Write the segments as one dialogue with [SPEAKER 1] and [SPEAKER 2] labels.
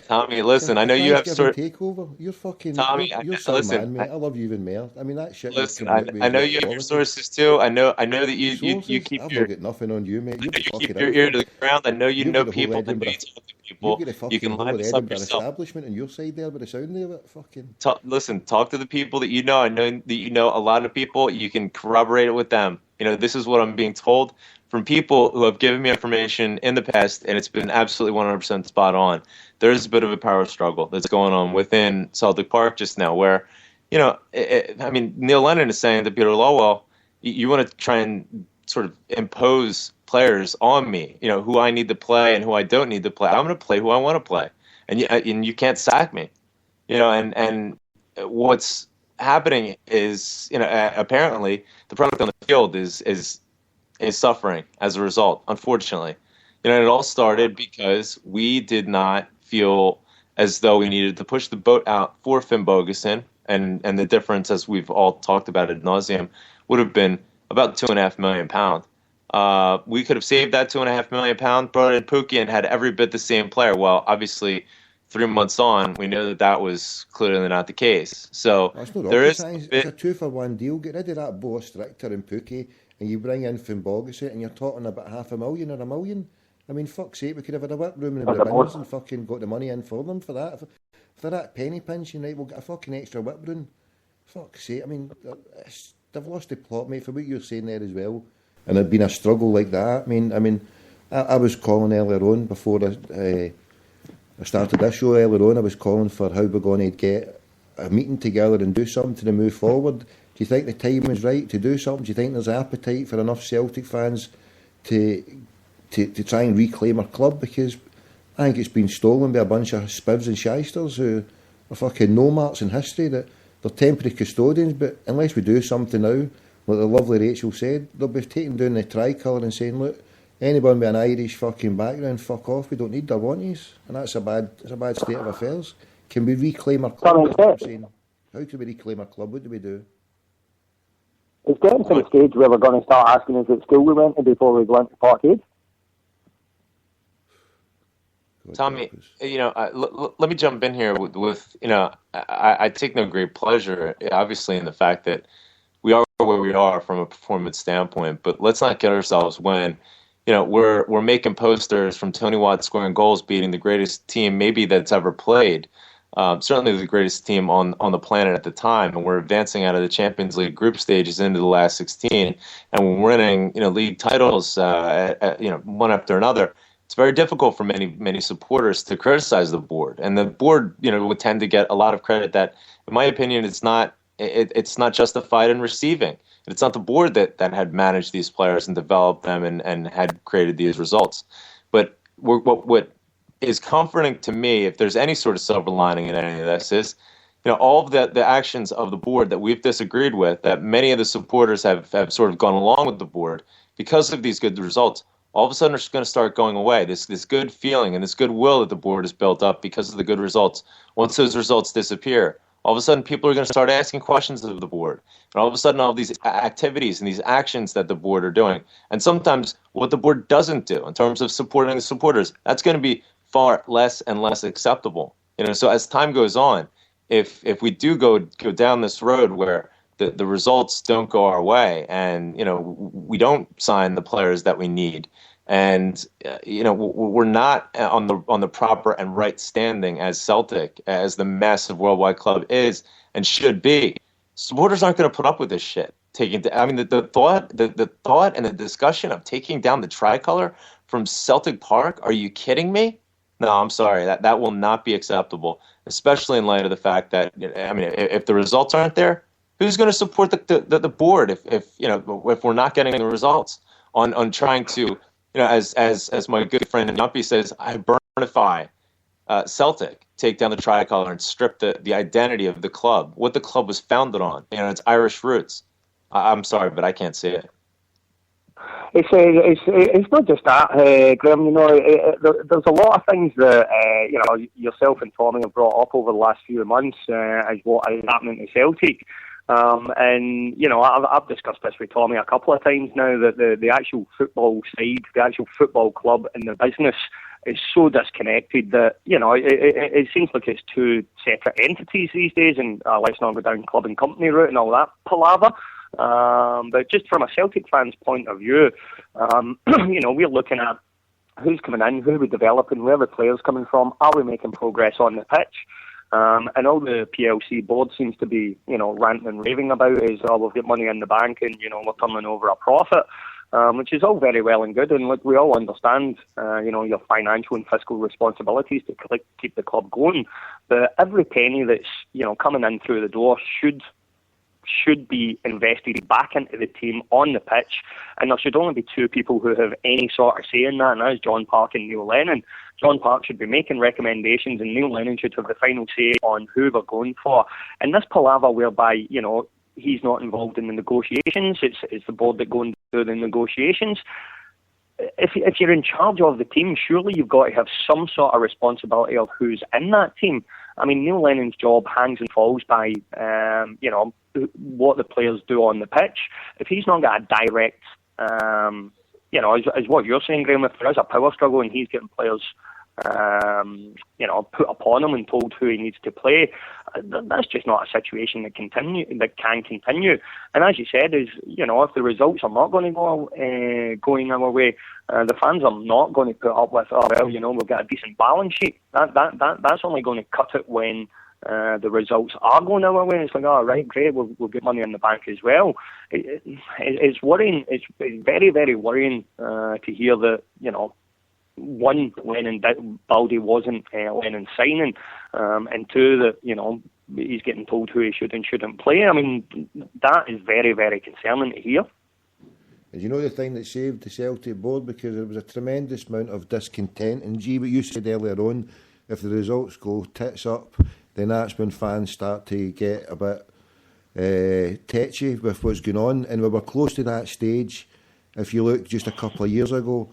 [SPEAKER 1] Tommy,
[SPEAKER 2] The,
[SPEAKER 1] listen, I
[SPEAKER 2] the
[SPEAKER 1] know you have
[SPEAKER 2] Thanksgiving
[SPEAKER 1] sort.
[SPEAKER 2] takeover. You're fucking.
[SPEAKER 1] Tommy,
[SPEAKER 2] You're some
[SPEAKER 1] listen,
[SPEAKER 2] man, mate. I love you even more. I mean that shit you're
[SPEAKER 1] listen.
[SPEAKER 2] coming out
[SPEAKER 1] I
[SPEAKER 2] with
[SPEAKER 1] know
[SPEAKER 2] about
[SPEAKER 1] you have your
[SPEAKER 2] quality
[SPEAKER 1] sources too. I know that you
[SPEAKER 2] sources.
[SPEAKER 1] keep
[SPEAKER 2] I've
[SPEAKER 1] your
[SPEAKER 2] not got nothing on you, mate.
[SPEAKER 1] I know
[SPEAKER 2] You
[SPEAKER 1] you
[SPEAKER 2] fuck
[SPEAKER 1] keep
[SPEAKER 2] it
[SPEAKER 1] your
[SPEAKER 2] out
[SPEAKER 1] ear
[SPEAKER 2] for.
[SPEAKER 1] to the ground. I know you
[SPEAKER 2] You've
[SPEAKER 1] know
[SPEAKER 2] got the whole
[SPEAKER 1] people. I know
[SPEAKER 2] Edinburgh.
[SPEAKER 1] you talk to
[SPEAKER 2] You've
[SPEAKER 1] people.
[SPEAKER 2] got the
[SPEAKER 1] You
[SPEAKER 2] fucking
[SPEAKER 1] can
[SPEAKER 2] whole
[SPEAKER 1] line
[SPEAKER 2] of
[SPEAKER 1] this up
[SPEAKER 2] Edinburgh
[SPEAKER 1] yourself.
[SPEAKER 2] establishment on your side there with the sound of it. Fucking.
[SPEAKER 1] Listen, talk to the people that you know. I know that you know a lot of people. You can corroborate it with them. This is what I'm being told from people who have given me information in the past, and it's been absolutely 100% spot on. There's a bit of a power struggle that's going on within Celtic Park just now, where, I mean, Neil Lennon is saying to Peter Lowell, you want to try and sort of impose players on me, who I need to play and who I don't need to play. I'm going to play who I want to play, and you can't sack me. And what's happening is, apparently the product on the field is suffering as a result, unfortunately. It all started because we did not feel as though we needed to push the boat out for Finn Bogason, and the difference, as we've all talked about ad nauseum, would have been about £2.5 million. We could have saved that £2.5 million, brought in Pookie, and had every bit the same player. Well, obviously, 3 months on, we know that that was clearly not the case. So
[SPEAKER 2] That's not
[SPEAKER 1] there
[SPEAKER 2] rocket
[SPEAKER 1] is a
[SPEAKER 2] science. It's a
[SPEAKER 1] bit.
[SPEAKER 2] 2-for-1 deal. Get rid of that Bo Strichter and Pookie, and you bring in Fimbogaset, and you're talking about 500,000 or a million. I mean, fuck's sake, we could have had a whip room in
[SPEAKER 3] As
[SPEAKER 2] the
[SPEAKER 3] a
[SPEAKER 2] bins
[SPEAKER 3] most.
[SPEAKER 2] and fucking got the money in for them for that. For that penny pinching, right, we'll get a fucking extra whip room. Fuck's sake, I mean, they've lost the plot, mate, for what you're saying there as well. And it'd been a struggle like that. I was calling earlier on before I started this show earlier on. I was calling for how we're going to get a meeting together and do something to move forward. Do you think the time is right to do something? Do you think there's appetite for enough Celtic fans to to try and reclaim our club? Because I think it's been stolen by a bunch of spivs and shysters who are fucking nomarts in history, that they're temporary custodians, but unless we do something now, like the lovely Rachel said, they'll be taking down the tricolour and saying, look, anyone with an Irish fucking background, fuck off, we don't need their wanties. And it's a bad state of affairs. Can we reclaim our club?
[SPEAKER 3] Sorry,
[SPEAKER 2] That's what I'm saying. How can we reclaim our club? What do we do?
[SPEAKER 3] it's getting to the stage where we're going to start asking us at school we went to before we go into Parkhead.
[SPEAKER 2] God
[SPEAKER 1] Tommy,
[SPEAKER 2] help us.
[SPEAKER 1] let me jump in here with I take no great pleasure, obviously, in the fact that we are where we are from a performance standpoint. But let's not get ourselves when, we're making posters from Tony Watt scoring goals, beating the greatest team maybe that's ever played, certainly the greatest team on the planet at the time, and we're advancing out of the Champions League group stages into the last 16, and we're winning league titles, one after another. It's very difficult for many supporters to criticize the board, and the board would tend to get a lot of credit that, in my opinion, it's not justified in receiving. It's not the board that had managed these players and developed them and had created these results. But what is comforting to me, if there's any sort of silver lining in any of this, is all of the actions of the board that we've disagreed with, that many of the supporters have sort of gone along with the board because of these good results. All of a sudden, it's going to start going away. This good feeling and this goodwill that the board has built up because of the good results. Once those results disappear, all of a sudden people are going to start asking questions of the board. And all of a sudden, all of these activities and these actions that the board are doing, and sometimes what the board doesn't do in terms of supporting the supporters, that's going to be far less and less acceptable. So as time goes on, if we do go down this road where the results don't go our way, and we don't sign the players that we need, and we're not on the proper and right standing as Celtic, as the massive worldwide club is and should be, supporters aren't going to put up with this shit. The thought and the discussion of taking down the tricolor from Celtic Park. Are you kidding me? No, I'm sorry. That will not be acceptable, especially in light of the fact that, if the results aren't there, who's going to support the board if we're not getting the results on trying to, as my good friend Yuppie says, I burnify Celtic, take down the tricolor and strip the identity of the club, what the club was founded on, its Irish roots. I'm sorry, but I can't see it.
[SPEAKER 3] It's not just that, Graham. There's a lot of things that yourself and Tommy have brought up over the last few months as what is happening to Celtic. I've discussed this with Tommy a couple of times now, that the actual football side, the actual football club and the business is so disconnected that, it seems like it's two separate entities these days, and let's not go down club and company route and all that palaver. But just from a Celtic fan's point of view, we're looking at who's coming in, who we're developing, where the players coming from, are we making progress on the pitch? And all the PLC board seems to be, ranting and raving about is, we've got money in the bank and, we're turning over a profit, which is all very well and good. And look, we all understand, your financial and fiscal responsibilities to keep the club going. But every penny that's, coming in through the door should be invested back into the team on the pitch, and there should only be two people who have any sort of say in that, and that's John Park and Neil Lennon. John Park should be making recommendations, and Neil Lennon should have the final say on who we're going for. And this palaver whereby, he's not involved in the negotiations, it's the board that go and do the negotiations. If you're in charge of the team, surely you've got to have some sort of responsibility of who's in that team. I mean, Neil Lennon's job hangs and falls by, what the players do on the pitch. If he's not got a direct, as what you're saying, Graham, if there is a power struggle and he's getting players, put upon him and told who he needs to play, that's just not a situation that can continue. And as you said, if the results are not going to go going our way, the fans are not going to put up with, we've got a decent balance sheet. That's only going to cut it when the results are going our way. It's like, right, great, we'll get money in the bank as well. It's worrying. It's very, very worrying to hear that, one, Lennon Baldy wasn't Lennon signing, and two, that, he's getting told who he should and shouldn't play. I mean, that is very, very concerning to hear.
[SPEAKER 2] And you know the thing that saved the Celtic board? Because there was a tremendous amount of discontent. And G, what you said earlier on, if the results go tits up, then that's when fans start to get a bit tetchy with what's going on. And we were close to that stage. If you look just a couple of years ago,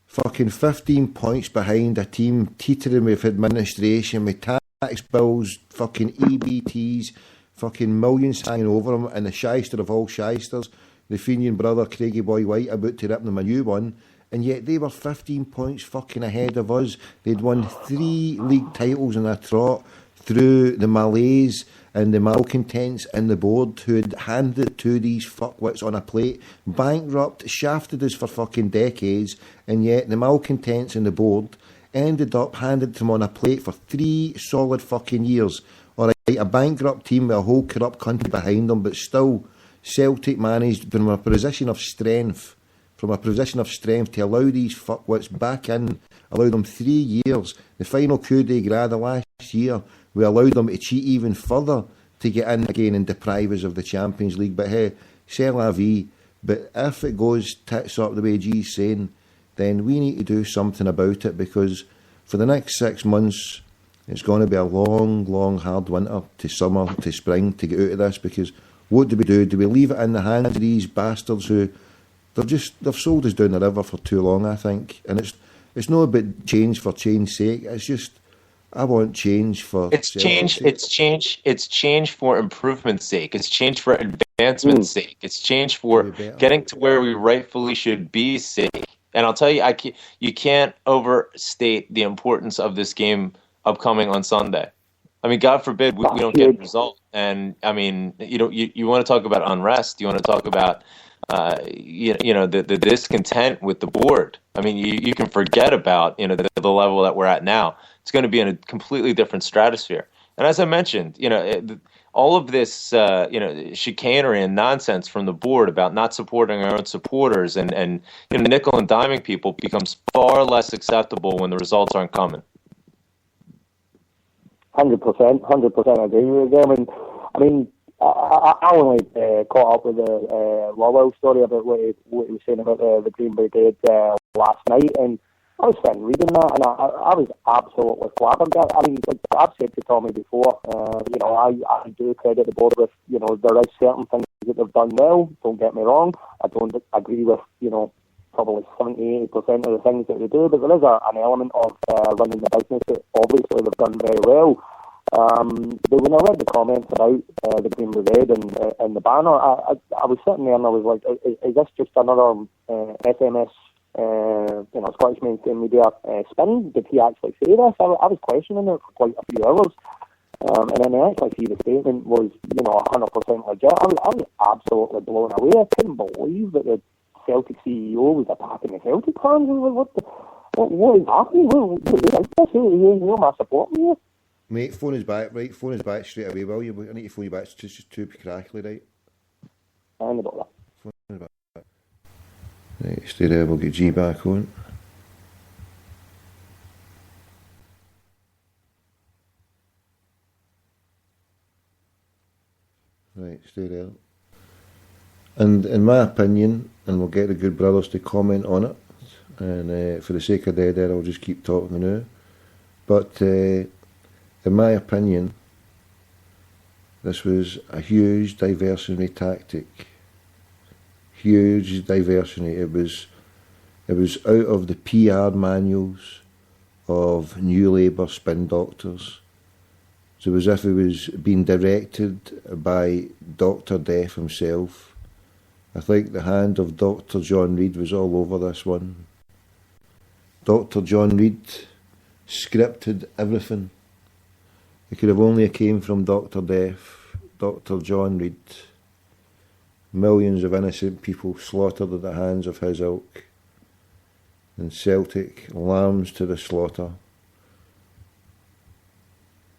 [SPEAKER 2] fucking 15 points behind a team teetering with administration, with tax bills, fucking EBTs, fucking millions hanging over them, and the shyster of all shysters, the Fenian brother Craigie Boy White, about to rip them a new one. And yet they were 15 points fucking ahead of us. They'd won 3 league titles in a trot through the malaise and the malcontents in the board who had handed it to these fuckwits on a plate, bankrupt, shafted us for fucking decades, and yet the malcontents in the board ended up handed them on a plate for 3 solid fucking years. Alright, a bankrupt team with a whole corrupt country behind them, but still Celtic managed from a position of strength to allow these fuckwits back in, allow them 3 years. The final coup de grace last year, we allowed them to cheat even further to get in again and deprive us of the Champions League. But hey, c'est la vie. But if it goes tits up the way G's saying, then we need to do something about it, because for the next 6 months, it's going to be a long, long, hard winter to summer to spring to get out of this. Because what do we do? Do we leave it in the hands of these bastards who they've sold us down the river for too long, I think. And it's not about change for change's sake. It's just, I want change for...
[SPEAKER 1] It's change for improvement's sake. It's change for advancement's sake. It's change for getting to where we rightfully should be sake. And I'll tell you, you can't overstate the importance of this game upcoming on Sunday. I mean, God forbid we don't get a result. And I mean, you want to talk about unrest. You want to talk about the discontent with the board. I mean, you can forget about the level that we're at now. It's going to be in a completely different stratosphere. And as I mentioned, all of this chicanery and nonsense from the board about not supporting our own supporters and nickel and diming people becomes far less acceptable when the results aren't coming.
[SPEAKER 3] 100% agree with you. I mean, I only caught up with the Lowell story about what he was saying about the Green Brigade last night, and I was sitting reading that, and I was absolutely flabbergasted. I mean, like I've said to Tommy before, I do credit the board with, there is certain things that they've done well, don't get me wrong. I don't agree with, probably 70-80% of the things that they do, but there is an element of running the business that obviously they've done very well. But when I read the comments about the Green Brigade and the banner, I was sitting there and I was like, is this just another FMS Scottish mainstream media spin. Did he actually say this? I was questioning it for quite a few hours. And then actually see the statement was, 100% legit. I was absolutely blown away. I couldn't believe that the Celtic CEO was attacking the Celtic fans. What is happening? Who am I supporting here?
[SPEAKER 2] Mate, phone is back, right? Phone is back straight away, will you? I need to phone you back. It's just too crackly, right?
[SPEAKER 3] I know about that.
[SPEAKER 2] Phone is back. Right, stay there, we'll get G back on. Right, stay there. And in my opinion, and we'll get the good brothers to comment on it, and for the sake of dead air, I'll just keep talking now. But in my opinion, this was a huge diversionary tactic. Huge diversionary. It was out of the PR manuals of New Labour spin doctors. So it was as if it was being directed by Dr. Death himself. I think the hand of Dr. John Reid was all over this one. Dr. John Reid scripted everything. It could have only came from Dr. Death, Dr. John Reid. Millions of innocent people slaughtered at the hands of his ilk. And Celtic lambs to the slaughter.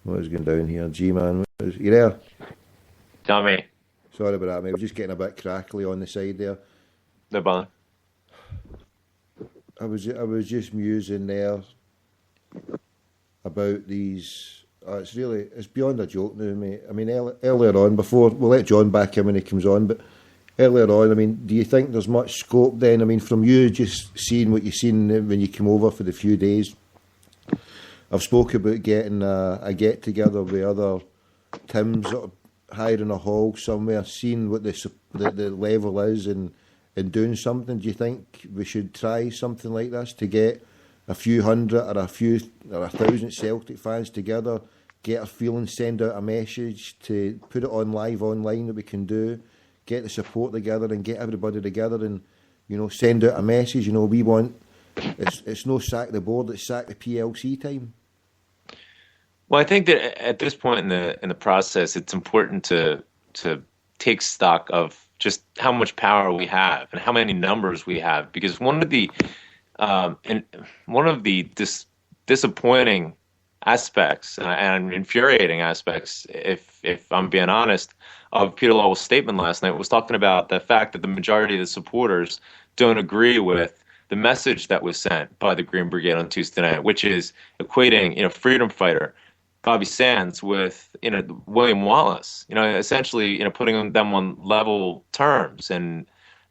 [SPEAKER 2] What is going down here? G-Man, you there?
[SPEAKER 1] Tommy.
[SPEAKER 2] Sorry about that, mate. I was just getting a bit crackly on the side there.
[SPEAKER 1] No bother.
[SPEAKER 2] I was just musing there about these. It's beyond a joke now, mate. I mean, earlier on, before we'll let John back in when he comes on, but earlier on, I mean, do you think there's much scope then? I mean, from you just seeing what you've seen when you came over for the few days. I've spoke about getting a get together with other Tims, sort of hiring a hall somewhere, seeing what the level is, and doing something. Do you think we should try something like this to get a few hundred or a thousand Celtic fans together, get a feeling, send out a message, to put it on live online that we can do, get the support together and get everybody together and send out a message. We want it's no sack the board, it's sack the PLC time.
[SPEAKER 1] Well, I think that at this point in the process, it's important to take stock of just how much power we have and how many numbers we have, because one of the disappointing aspects and infuriating aspects, if I'm being honest, of Peter Lawwell's statement last night was talking about the fact that the majority of the supporters don't agree with the message that was sent by the Green Brigade on Tuesday night, which is equating freedom fighter Bobby Sands with William Wallace, essentially putting them on level terms. And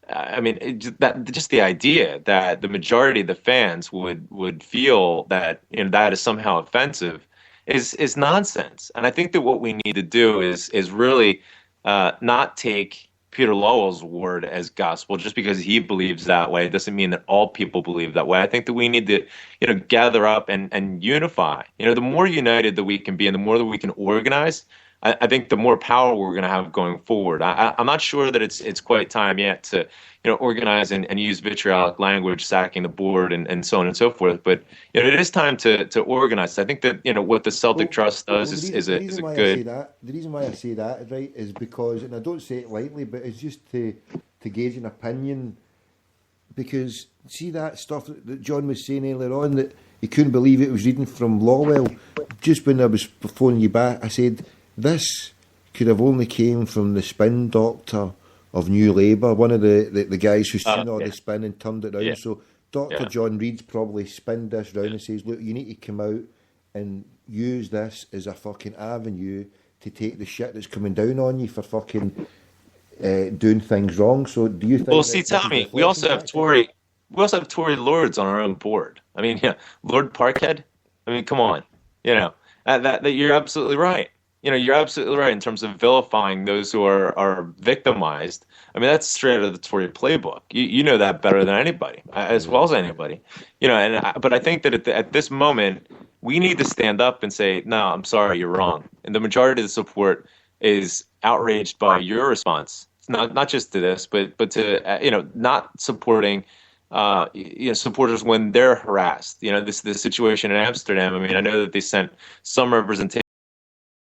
[SPEAKER 1] I mean, just the idea that the majority of the fans would feel that that is somehow offensive is nonsense. And I think that what we need to do is really not take Peter Lawwell's word as gospel. Just because he believes that way doesn't mean that all people believe that way. I think that we need to, gather up and unify. The more united that we can be and the more that we can organize, I think the more power we're going to have going forward. I'm not sure that it's quite time yet to, organize and use vitriolic language, sacking the board and so on and so forth. But it is time to organize. I think that what the Celtic Trust does is a good.
[SPEAKER 2] The reason why I say that, right, is because, and I don't say it lightly, but it's just to gauge an opinion. Because see that stuff that John was saying earlier on, that he couldn't believe it was reading from Lawwell. Just when I was phoning you back, I said this could have only came from the spin doctor of New Labour, one of the guys who's seen all the spin and turned it round. Yeah. So Dr. John Reid's probably spinned this round and says, look, you need to come out and use this as a fucking avenue to take the shit that's coming down on you for fucking doing things wrong. So do you think?
[SPEAKER 1] Well, see, Tommy, we also have Tory lords on our own board. I mean, Lord Parkhead. I mean, come on, that you're absolutely right. You're absolutely right in terms of vilifying those who are victimized. I mean, that's straight out of the Tory playbook. You know that better than anybody, as well as anybody. But I think that at this moment, we need to stand up and say, no, I'm sorry, you're wrong. And the majority of the support is outraged by your response. Not just to this, but to not supporting supporters when they're harassed. This situation in Amsterdam. I mean, I know that they sent some representation